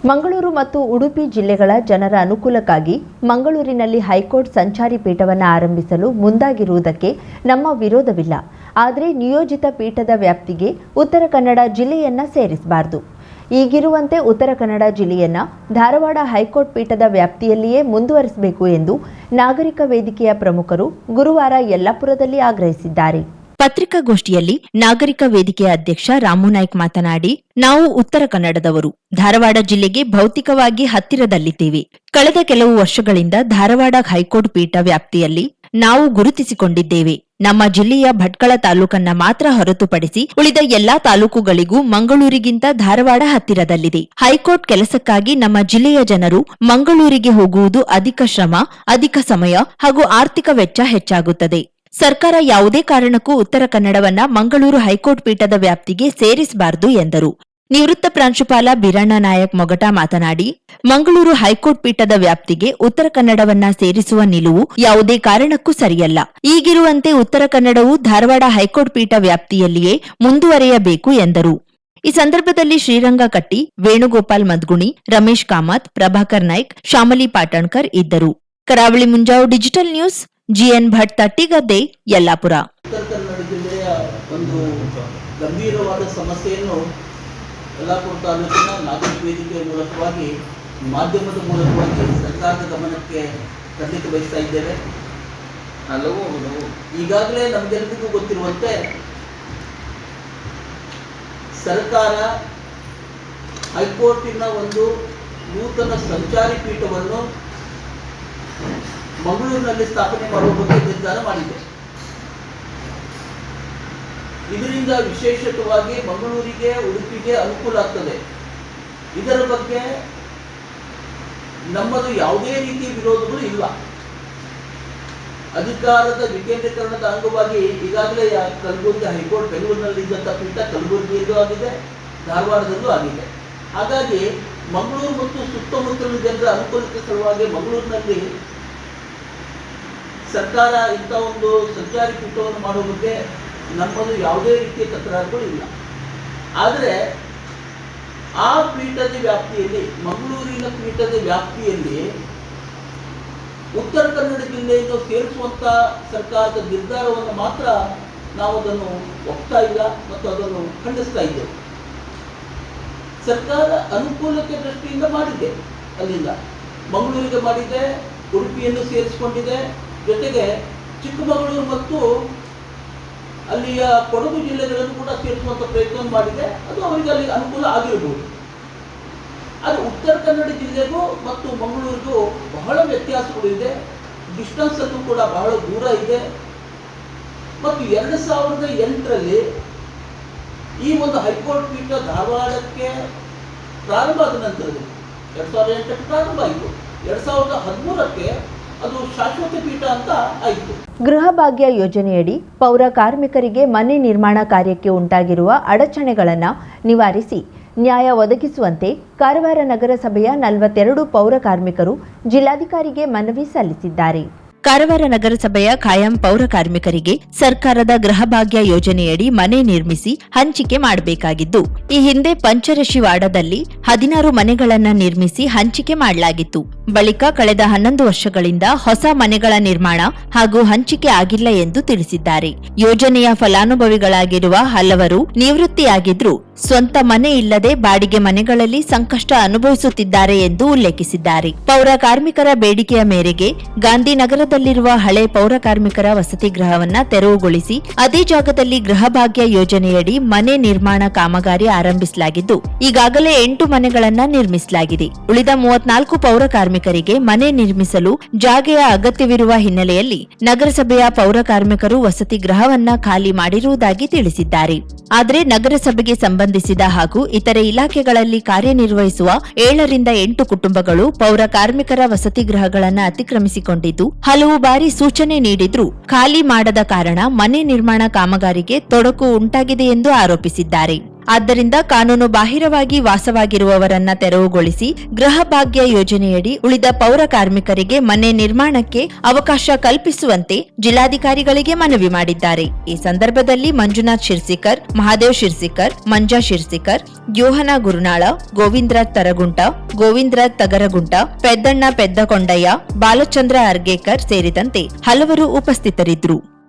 ಮಂಗಳೂರು ಮತ್ತು ಉಡುಪಿ ಜಿಲ್ಲೆಗಳ ಜನರ ಅನುಕೂಲಕ್ಕಾಗಿ ಮಂಗಳೂರಿನಲ್ಲಿ ಹೈಕೋರ್ಟ್ ಸಂಚಾರಿ ಪೀಠವನ್ನು ಆರಂಭಿಸಲು ಮುಂದಾಗಿರುವುದಕ್ಕೆ ನಮ್ಮ ವಿರೋಧವಿಲ್ಲ. ಆದರೆ ನಿಯೋಜಿತ ಪೀಠದ ವ್ಯಾಪ್ತಿಗೆ ಉತ್ತರ ಕನ್ನಡ ಜಿಲ್ಲೆಯನ್ನು ಸೇರಿಸಬಾರದು. ಈಗಿರುವಂತೆ ಉತ್ತರ ಕನ್ನಡ ಜಿಲ್ಲೆಯನ್ನು ಧಾರವಾಡ ಹೈಕೋರ್ಟ್ ಪೀಠದ ವ್ಯಾಪ್ತಿಯಲ್ಲಿಯೇ ಮುಂದುವರಿಸಬೇಕು ಎಂದು ನಾಗರಿಕ ವೇದಿಕೆಯ ಪ್ರಮುಖರು ಗುರುವಾರ ಯಲ್ಲಾಪುರದಲ್ಲಿ ಆಗ್ರಹಿಸಿದ್ದಾರೆ. ಪತ್ರಿಕಾಗೋಷ್ಠಿಯಲ್ಲಿ ನಾಗರಿಕ ವೇದಿಕೆಯ ಅಧ್ಯಕ್ಷ ರಾಮು ನಾಯ್ಕ್ ಮಾತನಾಡಿ, ನಾವು ಉತ್ತರ ಕನ್ನಡದವರು, ಧಾರವಾಡ ಜಿಲ್ಲೆಗೆ ಭೌತಿಕವಾಗಿ ಹತ್ತಿರದಲ್ಲಿದ್ದೇವೆ. ಕಳೆದ ಕೆಲವು ವರ್ಷಗಳಿಂದ ಧಾರವಾಡ ಹೈಕೋರ್ಟ್ ಪೀಠ ವ್ಯಾಪ್ತಿಯಲ್ಲಿ ನಾವು ಗುರುತಿಸಿಕೊಂಡಿದ್ದೇವೆ. ನಮ್ಮ ಜಿಲ್ಲೆಯ ಭಟ್ಕಳ ತಾಲೂಕನ್ನ ಮಾತ್ರ ಹೊರತುಪಡಿಸಿ ಉಳಿದ ಎಲ್ಲಾ ತಾಲೂಕುಗಳಿಗೂ ಮಂಗಳೂರಿಗಿಂತ ಧಾರವಾಡ ಹತ್ತಿರದಲ್ಲಿದೆ. ಹೈಕೋರ್ಟ್ ಕೆಲಸಕ್ಕಾಗಿ ನಮ್ಮ ಜಿಲ್ಲೆಯ ಜನರು ಮಂಗಳೂರಿಗೆ ಹೋಗುವುದು ಅಧಿಕ ಶ್ರಮ, ಅಧಿಕ ಸಮಯ ಹಾಗೂ ಆರ್ಥಿಕ ವೆಚ್ಚ ಹೆಚ್ಚಾಗುತ್ತದೆ. ಸರ್ಕಾರ ಯಾವುದೇ ಕಾರಣಕ್ಕೂ ಉತ್ತರ ಕನ್ನಡವನ್ನ ಮಂಗಳೂರು ಹೈಕೋರ್ಟ್ ಪೀಠದ ವ್ಯಾಪ್ತಿಗೆ ಸೇರಿಸಬಾರದು ಎಂದರು. ನಿವೃತ್ತ ಪ್ರಾಂಶುಪಾಲ ಬೀರಣ್ಣ ನಾಯಕ್ ಮೊಗಟ ಮಾತನಾಡಿ, ಮಂಗಳೂರು ಹೈಕೋರ್ಟ್ ಪೀಠದ ವ್ಯಾಪ್ತಿಗೆ ಉತ್ತರ ಕನ್ನಡವನ್ನ ಸೇರಿಸುವ ನಿಲುವು ಯಾವುದೇ ಕಾರಣಕ್ಕೂ ಸರಿಯಲ್ಲ. ಈಗಿರುವಂತೆ ಉತ್ತರ ಕನ್ನಡವು ಧಾರವಾಡ ಹೈಕೋರ್ಟ್ ಪೀಠ ವ್ಯಾಪ್ತಿಯಲ್ಲಿಯೇ ಮುಂದುವರೆಯಬೇಕು ಎಂದರು. ಈ ಸಂದರ್ಭದಲ್ಲಿ ಶ್ರೀರಂಗ ಕಟ್ಟಿ, ವೇಣುಗೋಪಾಲ್ ಮದ್ಗುಣಿ, ರಮೇಶ್ ಕಾಮತ್, ಪ್ರಭಾಕರ್ ನಾಯ್ಕ್, ಶ್ಯಾಮಲಿ ಪಾಟಣ್ಕರ್ ಇದ್ದರು. Karavali Munjavu digital news, GN Bhat Tattigadde, Yellapur. Uttara Kannada ಜಿಲ್ಲೆಯ ಒಂದು ಗಂಭೀರವಾದ ಸಮಸ್ಯೆಯನ್ನು ಯಲ್ಲಾಪುರ ತಾಲೂಕಿನ ನಾಗರಿಕ ವೇದಿಕೆಯ ಮೂಲಕವಾಗಿ, ಮಾಧ್ಯಮದ ಮೂಲಕವಾಗಿ ಸರ್ಕಾರದ ಗಮನಕ್ಕೆ ತರಲಿಕ್ಕೆ ಬಯಸ್ತಾ ಇದ್ದೇವೆ. ಈಗಾಗಲೇ ನಮಗೆಲ್ಲರಿಗೂ ಗೊತ್ತಿರುವಂತೆ ಸರ್ಕಾರ ಹೈಕೋರ್ಟಿನ ಒಂದು ನೂತನ ಸಂಚಾರಿ ಪೀಠವನ್ನು ಮಂಗಳೂರಿನಲ್ಲಿ ಸ್ಥಾಪನೆ ಮಾಡುವ ಬಗ್ಗೆ ನಿರ್ಧಾರ ಮಾಡಿದೆ. ಇದರಿಂದ ವಿಶೇಷವಾಗಿ ಮಂಗಳೂರಿಗೆ, ಉಡುಪಿಗೆ ಅನುಕೂಲ ಆಗ್ತದೆ. ಇದರ ಬಗ್ಗೆ ನಮ್ಮದು ಯಾವುದೇ ರೀತಿಯ ವಿರೋಧಗಳು ಇಲ್ಲ. ಅಧಿಕಾರದ ವಿಕೇಂದ್ರೀಕರಣದ ಅಂಗವಾಗಿ ಈಗಾಗಲೇ ಕಲಬುರಗಿ ಹೈಕೋರ್ಟ್ ಬೆಂಗಳೂರಿನಲ್ಲಿ ಇದ್ದಂಥ ಪೀಠ ಕಲಬುರಗಿಯಲ್ಲೂ ಆಗಿದೆ, ಧಾರವಾಡದಲ್ಲೂ ಆಗಿದೆ. ಹಾಗಾಗಿ ಮಂಗಳೂರು ಮತ್ತು ಸುತ್ತಮುತ್ತಲಿನ ಜನರ ಅನುಕೂಲಕ್ಕೆ ಸಲುವಾಗಿ ಮಂಗಳೂರಿನಲ್ಲಿ ಸರ್ಕಾರ ಇಂಥ ಒಂದು ಸಂಚಾರಿ ಪೀಠವನ್ನು ಮಾಡುವ ಬಗ್ಗೆ ನಮ್ಮದು ಯಾವುದೇ ರೀತಿಯ ತಕರಾರುಗಳು ಇಲ್ಲ. ಆದರೆ ಆ ಪೀಠದ ವ್ಯಾಪ್ತಿಯಲ್ಲಿ, ಮಂಗಳೂರಿನ ಪೀಠದ ವ್ಯಾಪ್ತಿಯಲ್ಲಿ ಉತ್ತರ ಕನ್ನಡ ಜಿಲ್ಲೆಯನ್ನು ಸೇರಿಸುವಂಥ ಸರ್ಕಾರದ ನಿರ್ಧಾರವನ್ನು ಮಾತ್ರ ನಾವು ಅದನ್ನು ಒಪ್ತಾ ಇಲ್ಲ ಮತ್ತು ಅದನ್ನು ಖಂಡಿಸ್ತಾ ಇದ್ದೇವೆ. ಸರ್ಕಾರ ಅನುಕೂಲಕ್ಕೆ ದೃಷ್ಟಿಯಿಂದ ಮಾಡಿದೆ, ಅಲ್ಲಿಂದ ಮಂಗಳೂರಿಗೆ ಮಾಡಿದೆ, ಉಡುಪಿಯನ್ನು ಸೇರಿಸಿಕೊಂಡಿದೆ, ಜೊತೆಗೆ ಚಿಕ್ಕಮಗಳೂರು ಮತ್ತು ಅಲ್ಲಿಯ ಕೊಡಗು ಜಿಲ್ಲೆಗಳನ್ನು ಕೂಡ ಸೇರಿಸುವಂಥ ಪ್ರಯತ್ನ ಮಾಡಿದೆ. ಅದು ಅವರಿಗೆ ಅಲ್ಲಿ ಅನುಕೂಲ ಆಗಿರಬಹುದು. ಆದರೆ ಉತ್ತರ ಕನ್ನಡ ಜಿಲ್ಲೆಗೂ ಮತ್ತು ಮಂಗಳೂರಿಗೂ ಬಹಳ ವ್ಯತ್ಯಾಸಗಳು ಇದೆ. ಡಿಸ್ಟೆನ್ಸ್ ಅಲ್ಲೂ ಕೂಡ ಬಹಳ ದೂರ ಇದೆ. ಮತ್ತು 2008ರಲ್ಲಿ ಈ ಒಂದು ಹೈಕೋರ್ಟ್ ಪೀಠ ಧಾರವಾಡಕ್ಕೆ ಪ್ರಾರಂಭ ಆದ ನಂತರದಲ್ಲಿ 2008ಕ್ಕೆ ಪ್ರಾರಂಭ ಆಯಿತು. 2013ಕ್ಕೆ ಅದು ಶಾಶ್ವತ ಪೀಠ ಅಂತ ಆಯಿತು. ಗೃಹ ಭಾಗ್ಯ ಯೋಜನೆಯಡಿ ಪೌರ ಕಾರ್ಮಿಕರಿಗೆ ಮನೆ ನಿರ್ಮಾಣ ಕಾರ್ಯಕ್ಕೆ ಉಂಟಾಗಿರುವ ಅಡಚಣೆಗಳನ್ನು ನಿವಾರಿಸಿ ನ್ಯಾಯ ಒದಗಿಸುವಂತೆ ಕಾರವಾರ ನಗರಸಭೆಯ 42 ಪೌರ ಕಾರ್ಮಿಕರು ಜಿಲ್ಲಾಧಿಕಾರಿಗೆ ಮನವಿ ಸಲ್ಲಿಸಿದ್ದಾರೆ. ಕಾರವಾರ ನಗರಸಭೆಯ ಖಾಯಂ ಪೌರ ಕಾರ್ಮಿಕರಿಗೆ ಸರ್ಕಾರದ ಗೃಹ ಭಾಗ್ಯ ಯೋಜನೆಯಡಿ ಮನೆ ನಿರ್ಮಿಸಿ ಹಂಚಿಕೆ ಮಾಡಬೇಕಾಗಿದ್ದು, ಈ ಹಿಂದೆ ಪಂಚರಶಿ ವಾಡದಲ್ಲಿ 16 ಮನೆಗಳನ್ನು ನಿರ್ಮಿಸಿ ಹಂಚಿಕೆ ಮಾಡಲಾಗಿತ್ತು. ಬಳಿಕ ಕಳೆದ 11 ವರ್ಷಗಳಿಂದ ಹೊಸ ಮನೆಗಳ ನಿರ್ಮಾಣ ಹಾಗೂ ಹಂಚಿಕೆ ಆಗಿಲ್ಲ ಎಂದು ತಿಳಿಸಿದ್ದಾರೆ. ಯೋಜನೆಯ ಫಲಾನುಭವಿಗಳಾಗಿರುವ ಹಲವರು ನಿವೃತ್ತಿಯಾಗಿದ್ರು ಸ್ವಂತ ಮನೆ ಇಲ್ಲದೆ ಬಾಡಿಗೆ ಮನೆಗಳಲ್ಲಿ ಸಂಕಷ್ಟ ಅನುಭವಿಸುತ್ತಿದ್ದಾರೆ ಎಂದು ಉಲ್ಲೇಖಿಸಿದ್ದಾರೆ. ಪೌರ ಕಾರ್ಮಿಕರ ಬೇಡಿಕೆಯ ಮೇರೆಗೆ ಗಾಂಧಿನಗರದಲ್ಲಿರುವ ಹಳೆ ಪೌರ ಕಾರ್ಮಿಕರ ವಸತಿ ಗೃಹವನ್ನ ತೆರವುಗೊಳಿಸಿ ಅದೇ ಜಾಗದಲ್ಲಿ ಗೃಹ ಭಾಗ್ಯ ಯೋಜನೆಯಡಿ ಮನೆ ನಿರ್ಮಾಣ ಕಾಮಗಾರಿ ಆರಂಭಿಸಲಾಗಿದ್ದು, ಈಗಾಗಲೇ 8 ಮನೆಗಳನ್ನ ನಿರ್ಮಿಸಲಾಗಿದೆ. ಉಳಿದ 34 ಪೌರ ಕಾರ್ಮಿಕರಿಗೆ ಮನೆ ನಿರ್ಮಿಸಲು ಜಾಗೆಯ ಅಗತ್ಯವಿರುವ ಹಿನ್ನೆಲೆಯಲ್ಲಿ ನಗರಸಭೆಯ ಪೌರ ಕಾರ್ಮಿಕರು ವಸತಿ ಗೃಹವನ್ನ ಖಾಲಿ ಮಾಡಿರುವುದಾಗಿ ತಿಳಿಸಿದ್ದಾರೆ. ಆದರೆ ನಗರಸಭೆಗೆ ಸಂಬಂಧಿಸಿದ ಹಾಗೂ ಇತರೆ ಇಲಾಖೆಗಳಲ್ಲಿ ಕಾರ್ಯನಿರ್ವಹಿಸುವ 7 ರಿಂದ 8 ಕುಟುಂಬಗಳು ಪೌರ ಕಾರ್ಮಿಕರ ವಸತಿ ಗೃಹಗಳನ್ನು ಅತಿಕ್ರಮಿಸಿಕೊಂಡಿದ್ದು, ಹಲವು ಬಾರಿ ಸೂಚನೆ ನೀಡಿದ್ರೂ ಖಾಲಿ ಮಾಡದ ಕಾರಣ ಮನೆ ನಿರ್ಮಾಣ ಕಾಮಗಾರಿಗೆ ತೊಡಕು ಉಂಟಾಗಿದೆ ಎಂದು ಆರೋಪಿಸಿದ್ದಾರೆ. ಆದ್ದರಿಂದ ಕಾನೂನು ಬಾಹಿರವಾಗಿ ವಾಸವಾಗಿರುವವರನ್ನ ತೆರವುಗೊಳಿಸಿ ಗೃಹ ಭಾಗ್ಯ ಯೋಜನೆಯಡಿ ಉಳಿದ ಪೌರ ಕಾರ್ಮಿಕರಿಗೆ ಮನೆ ನಿರ್ಮಾಣಕ್ಕೆ ಅವಕಾಶ ಕಲ್ಪಿಸುವಂತೆ ಜಿಲ್ಲಾಧಿಕಾರಿಗಳಿಗೆ ಮನವಿ ಮಾಡಿದ್ದಾರೆ. ಈ ಸಂದರ್ಭದಲ್ಲಿ ಮಂಜುನಾಥ್ ಶಿರ್ಸಿಕರ್, ಮಹಾದೇವ್ ಶಿರ್ಸಿಕರ್, ಮಂಜಾ ಶಿರ್ಸಿಕರ್, ಯೋಹನ ಗುರುನಾಳ, ಗೋವಿಂದರಾಜ್ ತರಗುಂಟ, ಗೋವಿಂದರಾಜ್ ತಗರಗುಂಟ, ಪೆದ್ದಣ್ಣ ಪೆದ್ದಕೊಂಡಯ್ಯ, ಬಾಲಚಂದ್ರ ಅರ್ಗೇಕರ್ ಸೇರಿದಂತೆ ಹಲವರು ಉಪಸ್ಥಿತರಿದ್ದರು.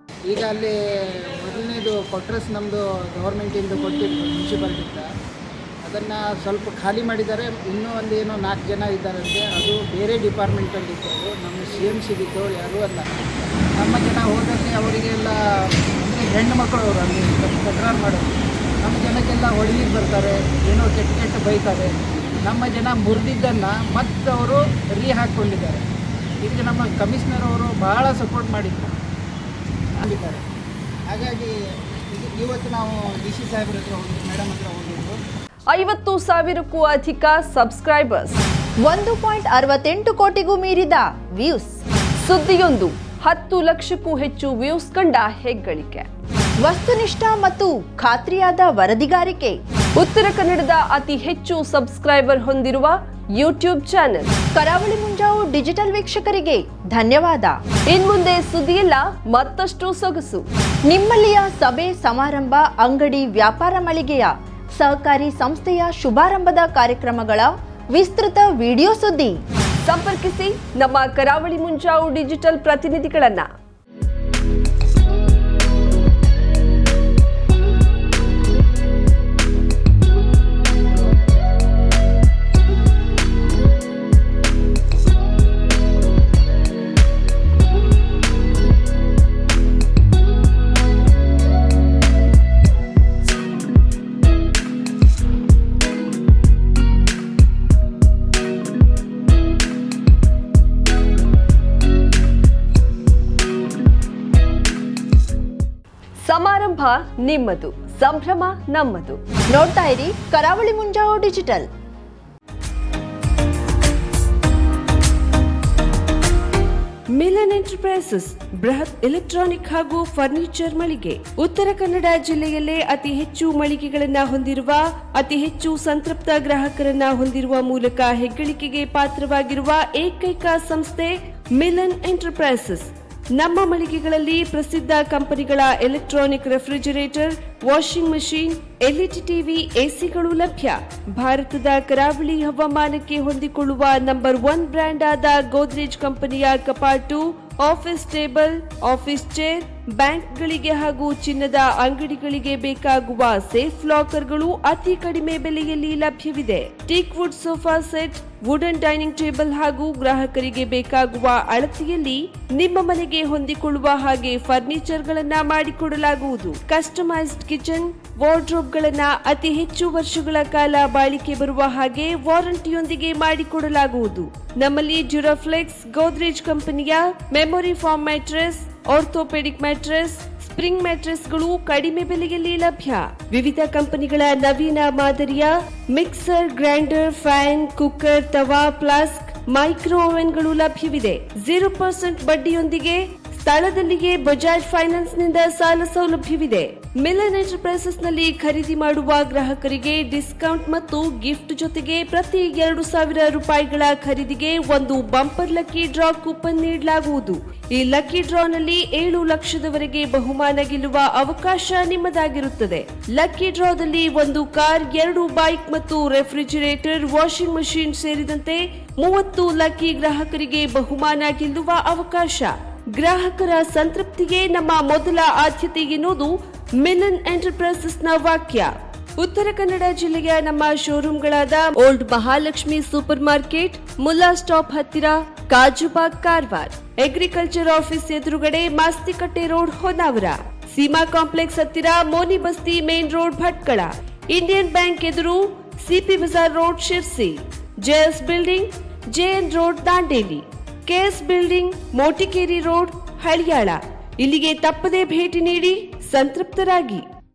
ಈಗ ಅಲ್ಲಿ ಮೊದಲನೇದು ಕ್ವಾರ್ಟರ್ಸ್ ನಮ್ಮದು ಗೌರ್ಮೆಂಟಿಂದ ಕೊಟ್ಟಿದ್ದು ಮುನ್ಸಿಪಾಲ್ಟಿಂದ, ಅದನ್ನು ಸ್ವಲ್ಪ ಖಾಲಿ ಮಾಡಿದ್ದಾರೆ. ಇನ್ನೂ ಒಂದು ಏನೋ 4 ಜನ ಇದ್ದಾರಂತೆ, ಅದು ಬೇರೆ ಡಿಪಾರ್ಟ್ಮೆಂಟಲ್ಲಿ ಇದ್ದವರು, ನಮ್ಮ CMC ಇದ್ದವರು ಯಾರೂ ಅಲ್ಲ. ನಮ್ಮ ಜನ ಹೋದಲ್ಲಿ ಅವರಿಗೆಲ್ಲ ಅಂದರೆ ಹೆಣ್ಣು ಮಕ್ಕಳು ಅವರು ಅಲ್ಲಿ ತಕರಾರು ಮಾಡೋದು. ನಮ್ಮ ಜನಕ್ಕೆಲ್ಲ ಹೊಡಿಲಿಕ್ಕೆ ಬರ್ತಾರೆ, ಏನೋ ಕೆಟ್ಟ ಬೈತಾರೆ. ನಮ್ಮ ಜನ ಮುರಿದಿದ್ದನ್ನು ಮತ್ತೆ ಅವರು ಹಾಕ್ಕೊಂಡಿದ್ದಾರೆ. ಇದಕ್ಕೆ ನಮ್ಮ ಕಮಿಷನರ್ ಅವರು ಬಹಳ ಸಪೋರ್ಟ್ ಮಾಡಿದ್ದಾರೆ. ಹಾಗಾಗಿ ಇವತ್ತು ನಾವು DC ಸಾಹೇಬ್ರ ಹತ್ರ ಹೋಗಿದ್ದು, ಮೇಡಮ್ ಹತ್ರ ಹೋಗಿದ್ದು. 50,000ಕ್ಕೂ ಅಧಿಕ ಸಬ್ಸ್ಕ್ರೈಬರ್ಸ್, 1.68 ಕೋಟಿಗೂ ಮೀರಿದ ವ್ಯೂಸ್, ಸುದ್ದಿಯೊಂದು 10 ಲಕ್ಷಕ್ಕೂ ಹೆಚ್ಚು ವ್ಯೂಸ್ ಕಂಡ ಹೆಗ್ಗಳಿಕೆ, ವಸ್ತುನಿಷ್ಠ ಮತ್ತು ಖಾತ್ರಿಯಾದ ವರದಿಗಾರಿಕೆ, ಉತ್ತರ ಕನ್ನಡದ ಅತಿ ಹೆಚ್ಚು ಸಬ್ಸ್ಕ್ರೈಬರ್ ಹೊಂದಿರುವ ಯೂಟ್ಯೂಬ್ ಚಾನೆಲ್ ಕರಾವಳಿ ಮುಂಜಾವು ಡಿಜಿಟಲ್ ವೀಕ್ಷಕರಿಗೆ ಧನ್ಯವಾದ. ಇನ್ಮುಂದೆ ಸುದ್ದಿಯೆಲ್ಲ ಮತ್ತಷ್ಟು ಸೊಗಸು. ನಿಮ್ಮಲ್ಲಿಯ ಸಭೆ ಸಮಾರಂಭ, ಅಂಗಡಿ ವ್ಯಾಪಾರ ಮಳಿಗೆಯ ಸಹಕಾರಿ ಸಂಸ್ಥೆಯ ಶುಭಾರಂಭದ ಕಾರ್ಯಕ್ರಮಗಳ ವಿಸ್ತೃತ ವಿಡಿಯೋ ಸುದ್ದಿ ಸಂಪರ್ಕಿಸಿ ನಮ್ಮ ಕರಾವಳಿ ಮುಂಜಾವು ಡಿಜಿಟಲ್ ಪ್ರತಿನಿಧಿಗಳನ್ನ. ಸಮಾರಂಭ ನಿಮ್ಮದು, ಸಂಭ್ರಮ ನಮ್ಮದು. ನೋಡ್ತಾ ಇರಿ ಕರಾವಳಿ ಮುಂಜಾವು ಡಿಜಿಟಲ್. ಮಿಲನ್ ಎಂಟರ್ಪ್ರೈಸಸ್ ಬೃಹತ್ ಎಲೆಕ್ಟ್ರಾನಿಕ್ ಹಾಗೂ ಫರ್ನಿಚರ್ ಮಳಿಗೆ. ಉತ್ತರ ಕನ್ನಡ ಜಿಲ್ಲೆಯಲ್ಲೇ ಅತಿ ಹೆಚ್ಚು ಮಳಿಗೆಗಳನ್ನ ಹೊಂದಿರುವ, ಅತಿ ಹೆಚ್ಚು ಸಂತೃಪ್ತ ಗ್ರಾಹಕರನ್ನ ಹೊಂದಿರುವ ಮೂಲಕ ಹೆಗ್ಗಳಿಕೆಗೆ ಪಾತ್ರವಾಗಿರುವ ಏಕೈಕ ಸಂಸ್ಥೆ ಮಿಲನ್ ಎಂಟರ್ಪ್ರೈಸಸ್. ನಮ್ಮ ಮಳಿಗೆಗಳಲ್ಲಿ ಪ್ರಸಿದ್ಧ ಕಂಪನಿಗಳ electronic refrigerator, washing machine, LED TV, ಎಸಿಗಳು ಲಭ್ಯ. ಭಾರತದ ಕರಾವಳಿ ಹವಾಮಾನಕ್ಕೆ ಹೊಂದಿಕೊಳ್ಳುವ ನಂಬರ್ 1 ಬ್ರ್ಯಾಂಡ್ ಆದ ಗೋದ್ರೇಜ್ ಕಂಪನಿಯ ಕಪಾಟು, ಆಫೀಸ್ ಟೇಬಲ್, ಆಫೀಸ್ ಚೇರ್, ಬ್ಯಾಂಕ್ಗಳಿಗೆ ಹಾಗೂ ಚಿನ್ನದ ಅಂಗಡಿಗಳಿಗೆ ಬೇಕಾಗುವ ಸೇಫ್ ಲಾಕರ್ಗಳು ಅತಿ ಕಡಿಮೆ ಬೆಲೆಯಲ್ಲಿ ಲಭ್ಯವಿದೆ. Teak wood sofa set, wooden dining table ಹಾಗೂ ಗ್ರಾಹಕರಿಗೆ ಬೇಕಾಗುವ ಅಳತೆಯಲ್ಲಿ ನಿಮ್ಮ ಮನೆಗೆ ಹೊಂದಿಕೊಳ್ಳುವ ಹಾಗೆ ಫರ್ನಿಚರ್ ಗಳನ್ನ ಮಾಡಿಕೊಡಲಾಗುವುದು. ಕಸ್ಟಮೈಸ್ಡ್ ಕಿಚನ್, ವಾರ್ಡ್ರೋಬ್ ಗಳನ್ನ ಅತಿ ಹೆಚ್ಚು ವರ್ಷಗಳ ಕಾಲ ಬಾಳಿಕೆ ಬರುವ ಹಾಗೆ ವಾರಂಟಿಯೊಂದಿಗೆ ಮಾಡಿಕೊಡಲಾಗುವುದು. ನಮ್ಮಲ್ಲಿ ಡ್ಯೂರಾಫ್ಲೆಕ್ಸ್, ಗೋದ್ರೇಜ್ ಕಂಪನಿಯ memory foam mattress, orthopedic mattress, spring ಮ್ಯಾಟ್ರೆಸ್ಗಳು ಕಡಿಮೆ ಬೆಲೆಯಲ್ಲಿ ಲಭ್ಯ. ವಿವಿಧ ಕಂಪನಿಗಳ ನವೀನ ಮಾದರಿಯ ಮಿಕ್ಸರ್, ಗ್ರೈಂಡರ್, ಫ್ಯಾನ್, ಕುಕ್ಕರ್, ತವಾ, ಫ್ಲಾಸ್ಕ್, ಮೈಕ್ರೋ ಓವೆನ್ಗಳು ಲಭ್ಯವಿದೆ. 0% ಬಡ್ಡಿಯೊಂದಿಗೆ ಸ್ಥಳದಲ್ಲಿಯೇ ಬಜಾಜ್ ಫೈನಾನ್ಸ್ ನಿಂದ ಸಾಲ ಸೌಲಭ್ಯವಿದೆ. ಮಿಲನ್ ಎಂಟರ್ಪ್ರೈಸಸ್ ನಲ್ಲಿ ಖರೀದಿ ಮಾಡುವ ಗ್ರಾಹಕರಿಗೆ ಡಿಸ್ಕೌಂಟ್ ಮತ್ತು ಗಿಫ್ಟ್ ಜೊತೆಗೆ ಪ್ರತಿ 2,000 ರೂಪಾಯಿಗಳ ಖರೀದಿಗೆ ಒಂದು ಬಂಪರ್ ಲಕ್ಕಿ ಡ್ರಾ ಕೂಪನ್ ನೀಡಲಾಗುವುದು. ಈ ಲಕ್ಕಿ ಡ್ರಾನಲ್ಲಿ 7 ಲಕ್ಷದವರೆಗೆ ಬಹುಮಾನ ಗೆಲ್ಲುವ ಅವಕಾಶ ನಿಮ್ಮದಾಗಿರುತ್ತದೆ. ಲಕ್ಕಿ ಡ್ರಾದಲ್ಲಿ 1 ಕಾರ್, 2 ಬೈಕ್ ಮತ್ತು ರೆಫ್ರಿಜರೇಟರ್, ವಾಷಿಂಗ್ ಮಷೀನ್ ಸೇರಿದಂತೆ 30 ಲಕ್ಕಿ ಗ್ರಾಹಕರಿಗೆ ಬಹುಮಾನ ಗೆಲ್ಲುವ ಅವಕಾಶ. ಗ್ರಾಹಕರ ಸಂತೃಪ್ತಿಗೆ ನಮ್ಮ ಮೊದಲ ಆದ್ಯತೆ ಎನ್ನುವುದು ಮಿಲನ್ ಎಂಟರ್ಪ್ರೈಸಸ್ ನ ವಾಕ್ಯ. ಉತ್ತರ ಕನ್ನಡ ಜಿಲ್ಲೆಯ ನಮ್ಮ ಶೋರೂಮ್ಗಳಾದ old Mahalakshmi super market, Mulla stop ಹತ್ತಿರ, ಕಾಜುಬಾಗ್ ಕಾರವಾರ, ಅಗ್ರಿಕಲ್ಚರ್ ಆಫೀಸ್ ಎದುರುಗಡೆ ಮಾಸ್ತಿಕಟ್ಟೆ ರೋಡ್ ಹೊನ್ನಾವರ, ಸೀಮಾ ಕಾಂಪ್ಲೆಕ್ಸ್ ಹತ್ತಿರ Moni Basti main road Bhatkal, Indian bank ಎದುರು CP Bazaar road Sirsi, JS building JN road Dandeli, KS building Motikeri road Haliyal. ಇಲ್ಲಿಗೆ ತಪ್ಪದೇ ಭೇಟಿ ನೀಡಿ ಸಂತೃಪ್ತರಾಗಿ.